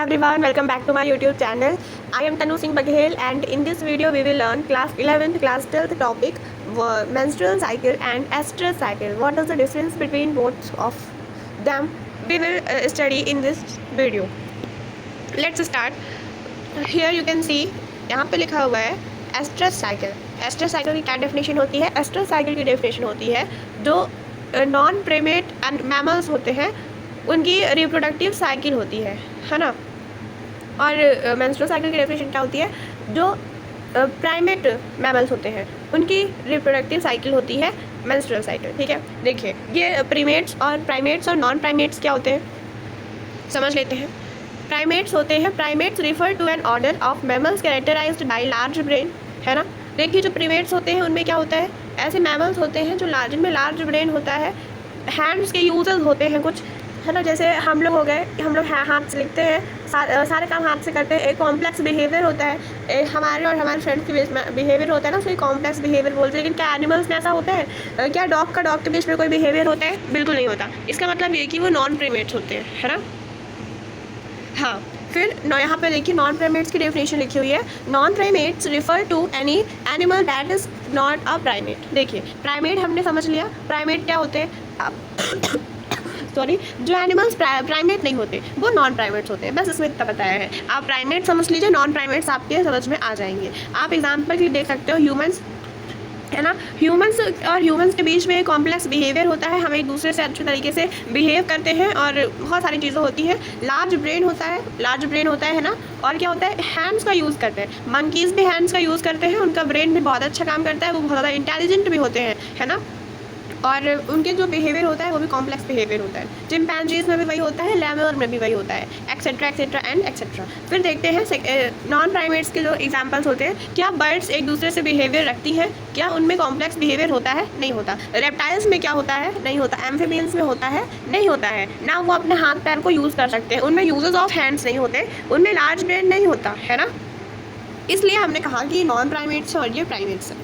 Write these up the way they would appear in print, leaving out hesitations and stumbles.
everyone, welcome back to my YouTube channel. I am Tanu Singh Baghel and in this video we will learn class 11th, class 12th topic menstrual cycle and estrous cycle. What is the difference between both of them? We will study in this video. Let's start. Here you can see यहाँ पे लिखा हुआ है oestrus cycle. Oestrus cycle की क्या definition होती है? Oestrus cycle की डेफिनेशन होती है जो नॉन प्रेमेट एंड मैमल्स होते हैं उनकी रिप्रोडक्टिव साइकिल होती है ना. और मेंस्ट्रुअल साइकिल की डेफिनेशन क्या होती है? जो प्राइमेट मैमल्स होते हैं उनकी रिप्रोडक्टिव साइकिल होती है मेंस्ट्रुअल साइकिल. ठीक है, देखिए ये प्राइमेट्स और नॉन प्राइमेट्स क्या होते हैं समझ लेते हैं. प्राइमेट्स होते हैं, primates refer to an order of mammals characterized by large brain, है ना. देखिए जो प्राइमेट्स होते हैं उनमें क्या होता है, ऐसे मैमल्स होते हैं जो जिनमें लार्ज ब्रेन होता है. हैंड्स के यूजेस होते हैं कुछ, है ना. जैसे हम लोग हो गए, हम लोग हाथ से लिखते हैं, सारे काम हाथ से करते हैं. एक कॉम्प्लेक्स बिहेवियर होता है, हमारे और हमारे फ्रेंड्स के बीच में बिहेवियर होता है ना, उसको कॉम्प्लेक्स बिहेवियर बोलते हैं. लेकिन क्या एनिमल्स में ऐसा होता है? क्या डॉग के बीच में कोई बिहेवियर होता है? बिल्कुल नहीं होता. इसका मतलब ये कि वो नॉन प्राइमेट्स होते हैं, है ना. हाँ, फिर यहाँ पे देखिए नॉन प्राइमेट्स की डेफिनेशन लिखी हुई है. Non primates refer to any animal that is not a primate. देखिए प्राइमेट हमने समझ लिया, प्राइमेट क्या होते हैं सॉरी, जो एनिमल्स प्राइमेट नहीं होते वो नॉन प्राइमेट्स होते हैं. बस इसमें इतना बताया है. आप प्राइमेट समझ लीजिए, नॉन प्राइमेट्स आपके समझ में आ जाएंगे. आप एग्जाम्पल भी देख सकते हो, ह्यूमंस, है ना. ह्यूमंस और ह्यूमंस के बीच में कॉम्प्लेक्स बिहेवियर होता है, हम एक दूसरे से अच्छे तरीके से बिहेव करते हैं और बहुत सारी चीज़ें होती हैं. लार्ज ब्रेन होता है ना. और क्या होता है, हैंड्स का यूज़ करते हैं. मंकीज़ भी हैंड्स का यूज़ करते हैं, उनका ब्रेन भी बहुत अच्छा काम करता है, वो बहुत ज़्यादा इंटेलिजेंट भी होते हैं, है ना. और उनके जो बिहेवियर होता है वो भी कॉम्प्लेक्स बिहेवियर होता है. चिंपैंजीज में भी वही होता है, लेमूर में भी वही होता है, एक्सेट्रा एक्सेट्रा एंड एक्सेट्रा. फिर देखते हैं नॉन प्राइमेट्स के जो एग्जांपल्स होते हैं. क्या बर्ड्स एक दूसरे से बिहेवियर रखती हैं? क्या उनमें कॉम्प्लेक्स बिहेवियर होता है? नहीं होता. रेप्टाइल्स में क्या होता है? नहीं होता. एम्फीबियंस में होता है? नहीं होता है ना. वो अपने हाथ पैर को यूज़ कर सकते हैं, उनमें यूजेस ऑफ हैंड्स नहीं होते, उनमें लार्ज ब्रेन नहीं होता, है ना. इसलिए हमने कहा कि नॉन प्राइमेट्स और ये प्राइमेट्स हैं.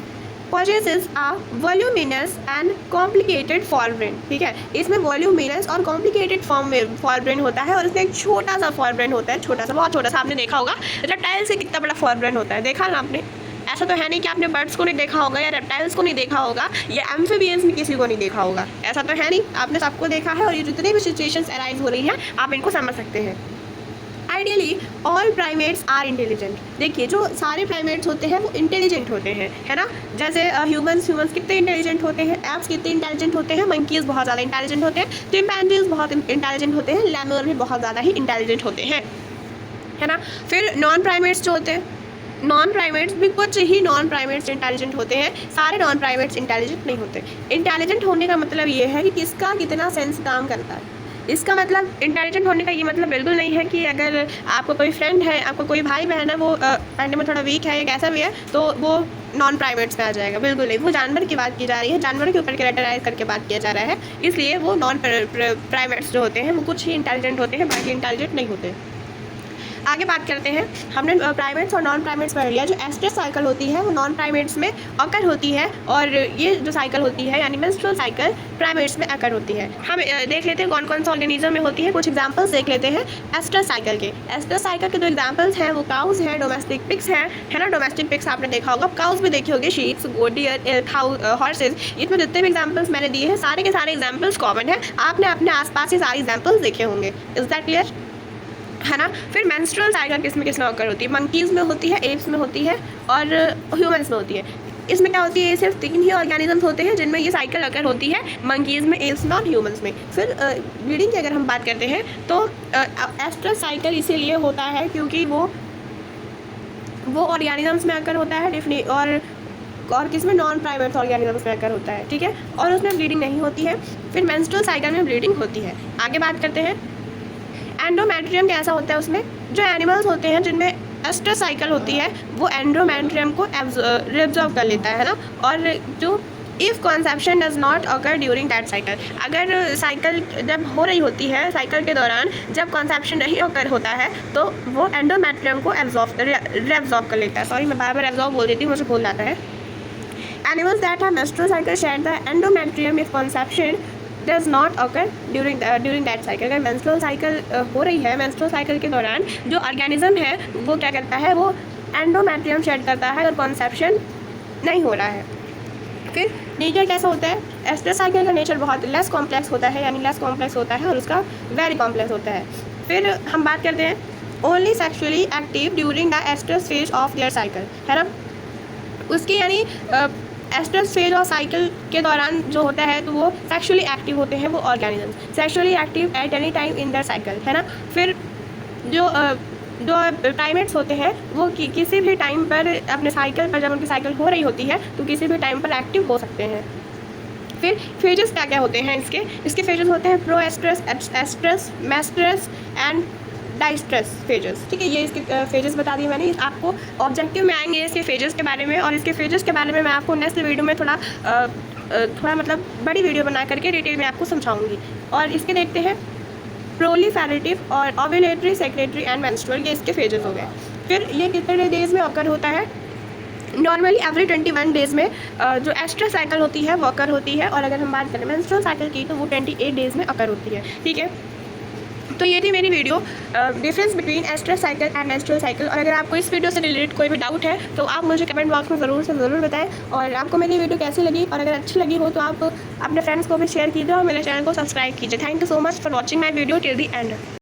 possesses a voluminous and complicated forebrain. ठीक है, इसमें voluminous और complicated forebrain होता है और इसमें एक छोटा सा forebrain होता है, छोटा सा, बहुत छोटा सा. आपने देखा होगा रेप्टाइल से कितना बड़ा forebrain होता है, देखा ना आपने. ऐसा तो है नहीं कि आपने बर्ड्स को नहीं देखा होगा या रेप्टाइल्स को नहीं देखा होगा या एम्फीबियंस में किसी को नहीं देखा होगा. ऐसा तो है नहीं, आपने सबको देखा है. और ये जितनी भी सिचुएशंस अराइज हो रही हैं आप इनको समझ सकते हैं. Ideally all primates are intelligent. देखिए जो सारे प्राइमेट्स होते हैं वो इंटेलिजेंट होते हैं, है ना. जैसे ह्यूमंस कितने इंटेलिजेंट होते हैं, एप्स कितने इंटेलिजेंट होते हैं, मंकीज़ बहुत ज़्यादा इंटेलिजेंट होते हैं, चिंपैंजीज बहुत इंटेलिजेंट होते हैं, लेमूर भी बहुत ज़्यादा ही इंटेलिजेंट होते हैं, है ना. फिर नॉन प्राइमेट्स जो होते हैं, नॉन प्राइमेट्स भी कुछ ही नॉन प्राइमेट्स इंटेलिजेंट होते हैं, सारे नॉन प्राइमेट्स इंटेलिजेंट नहीं होते. इंटेलिजेंट होने का मतलब ये है कि किसका कितना सेंस काम करता है. इसका मतलब इंटेलिजेंट होने का ये मतलब बिल्कुल नहीं है कि अगर आपको कोई फ्रेंड है, आपको कोई भाई बहन है, वो पढ़ने में थोड़ा वीक है या कैसा भी है तो वो नॉन प्राइमेट्स में आ जाएगा. बिल्कुल नहीं. वो जानवर की बात की जा रही है, जानवर के ऊपर कैरेक्टराइज करके बात किया जा रहा है, इसलिए वो नॉन प्राइमेट्स जो होते हैं वो कुछ ही इंटेलिजेंट होते हैं, बाकी इंटेलिजेंट नहीं होते. आगे बात करते हैं. हमने प्राइमेट्स और नॉन प्राइमेट्स पढ़ लिया. जो एस्ट्रस साइकिल होती है वो नॉन प्राइमेट्स में अकर होती है और ये जो साइकिल होती है यानी मेंस्ट्रुअल साइकिल प्राइमेट्स में अकर होती है. हम देख लेते हैं कौन कौन सा ऑर्गेनिज्म में होती है. कुछ एग्जांपल्स देख लेते हैं एस्ट्रस साइकिल के. एस्ट्रस साइकिल के जो एग्जांपल्स हैं वो काउज हैं, डोमेस्टिक पिग्स हैं, है ना. डोमेस्टिक पिग्स आपने देखा होगा, काउज भी देखी होगी, शीप्स, गोट, डियर, हॉर्सेज. इसमें जितने भी एग्जाम्पल्स मैंने दिए हैं सारे के सारे एग्जाम्पल्स कॉमन है. आपने अपने आसपास ये सारे एग्जाम्पल्स देखे होंगे. इज दैट क्लियर, है ना. फिर मेंस्ट्रुअल साइकिल किस में अकर होती है? मंकीज़ में होती है, एप्स में होती है और ह्यूमंस में होती है. इसमें क्या होती है, सिर्फ 3 ही ऑर्गेनिजम्स होते हैं जिनमें ये साइकिल अकर होती है, मंकीज़ में, एप्स में और ह्यूमंस में. फिर ब्रीडिंग की अगर हम बात करते हैं तो एस्ट्रस साइकिल इसीलिए होता है क्योंकि वो ऑर्गेनिजम्स में अकर होता है और किसमें, नॉन प्राइमेट्स ऑर्गेनिजम्स में अकर होता है, ठीक है. और उसमें ब्लीडिंग नहीं होती है. फिर मेंस्ट्रुअल साइकिल में ब्लीडिंग होती है. आगे बात करते हैं एंडोमेट्रियम कैसा होता है. उसमें जो एनिमल्स होते हैं जिनमें एस्ट्रस साइकिल होती है वो एंडोमेट्रियम को एब्जॉर्ब कर लेता है ना. और जो if conception does not occur during that cycle, अगर साइकिल जब हो रही होती है, साइकिल के दौरान जब कॉन्सेप्शन नहीं अकर होता है तो वो एंडोमेट्रियम को रेब्जॉर्ब कर लेता है. सॉरी मैं बार बार एब्जॉर्ब बोल देती हूँ, मुझे भूल जाता है. Animals that have menstrual cycle share the endometrium if conception does not occur during that cycle. अगर मेंस्ट्रुअल साइकिल हो रही है, मेंस्ट्रुअल साइकिल के दौरान जो ऑर्गेनिज्म है वो क्या करता है, वो एंडोमेट्रियम शेड करता है और कॉन्सेप्शन नहीं हो रहा है। फिर नेचर कैसा होता है, एस्ट्रस साइकिल का नेचर बहुत लेस कॉम्प्लेक्स होता है, यानी लेस कॉम्प्लेक्स होता है और उसका वेरी कॉम्प्लेक्स होता है। फिर हम बात करते हैं only sexually active during the estrus phase of their cycle, है ना। उसकी यानी एस्ट्रस फेज और साइकिल के दौरान जो होता है तो वो सेक्सुअली एक्टिव होते हैं वो organism, sexually active at any time in their cycle, है ना। फिर जो प्राइमेट्स होते हैं वो किसी भी टाइम पर अपने साइकिल पर, जब उनकी साइकिल हो रही होती है तो किसी भी टाइम पर एक्टिव हो सकते हैं। फिर फेजेस क्या क्या होते हैं इसके फेजेस होते हैं proestrus, estrus, metestrus and diestrus phases, ठीक है। ये इसके फेजेस बता दिए मैंने। आपको ऑब्जेक्टिव में आएंगे इसके फेजेस के बारे में, और इसके फेजेस के बारे में मैं आपको नेक्स्ट वीडियो में थोड़ा मतलब बड़ी वीडियो बना करके डिटेल में आपको समझाऊंगी। और इसके देखते हैं प्रोलिफेरेटिव और ओव्यूलेटरी, सेक्रेटरी एंड मेंस्ट्रुअल, ये इसके फेजेस हो गए। फिर ये कितने डेज में ऑकर होता है, नॉर्मली एवरी 21 डेज़ में जो एस्ट्रस साइकिल होती है वो ऑकर होती है, और अगर हम बात करें मेंस्ट्रुअल साइकिल की तो वो 28 डेज़ में ऑकर होती है, ठीक है। तो ये थी मेरी video difference between estrus cycle and menstrual cycle. और अगर आपको इस वीडियो से रिलेटेड कोई भी डाउट है तो आप मुझे कमेंट बॉक्स में ज़रूर से ज़रूर बताएं। और आपको मेरी वीडियो कैसी लगी, और अगर अच्छी लगी हो तो आप अपने फ्रेंड्स को भी शेयर कीजिए और मेरे चैनल को सब्सक्राइब कीजिए। Thank you so much for watching my video till the and.